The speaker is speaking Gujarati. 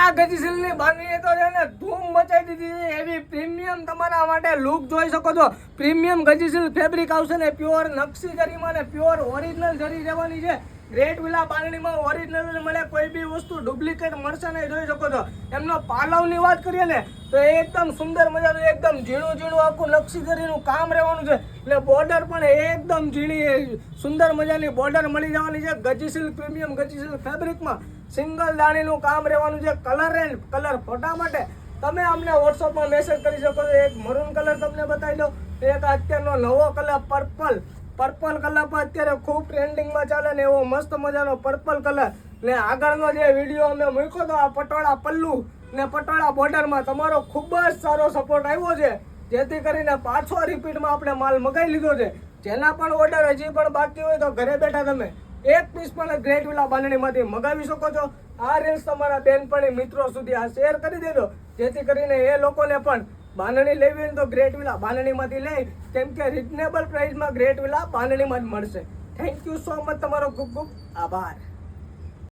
આ ગતિશીલની બાંધણી તો છે ને ધૂમ મચાવી દીધી છે. એવી પ્રીમિયમ તમારા માટે લુક જોઈ શકો છો. પ્રીમિયમ ગતિશીલ ફેબ્રિક આવશે ને પ્યોર નકશી જરીમાં ને પ્યોર ઓરિજિનલ જરી રહેવાની છે. ગ્રેટ વિલા બાંધણીમાં ઓરિજિનલ મળે, કોઈ બી વસ્તુ ડુપ્લિકેટ મળશે નહીં, જોઈ શકો છો. એમનો પાલવની વાત કરીએ ને તો એકદમ સુંદર મજાનું એકદમ ઝીણું આખું નકશી જરીનું કામ રહેવાનું છે. એટલે બોર્ડર પણ એકદમ ઝીણી સુંદર મજાની બોર્ડર મળી જવાની છે. ગતિશીલ પ્રીમિયમ ગતિશીલ ફેબ્રિકમાં સિંગલ દાણીનું કામ રહેવાનું છે. કલર એન્ડ કલર ફોટા માટે તમે અમને વોટ્સઅપમાં મેસેજ કરી શકો છો. એક મરૂન કલર તમને બતાવી દો, એક અત્યારનો નવો કલર પર્પલ કલર પર અત્યારે ખૂબ ટ્રેન્ડિંગમાં ચાલે ને એવો મસ્ત મજાનો પર્પલ કલર. ને આગળનો જે વિડીયો અમે મૂક્યો તો આ પટોળા પલ્લુ ને પટોળા બોર્ડરમાં તમારો ખૂબ જ સારો સપોર્ટ આવ્યો છે, જેથી કરીને પાછો રિપીટમાં આપણે માલ મગાવી લીધો છે. જેના પણ ઓર્ડર હજી પણ બાકી હોય તો ઘરે બેઠા તમે એક પીસ પણ ગ્રેટ વિલા બાંધણીમાંથી મગાવી શકો છો. આ રીલ્સ તમારા બેનપણી મિત્રો સુધી આ શેર કરી દેજો, જેથી કરીને એ લોકોને પણ બાંધણી લેવી હોય તો ગ્રેટ વિલા બાંધણીમાંથી લે, કેમ કે રિઝનેબલ પ્રાઇસમાં ગ્રેટ વિલા બાંધણીમાં જ મળશે. થેન્ક યુ સો મચ, તમારો ખૂબ ખૂબ આભાર.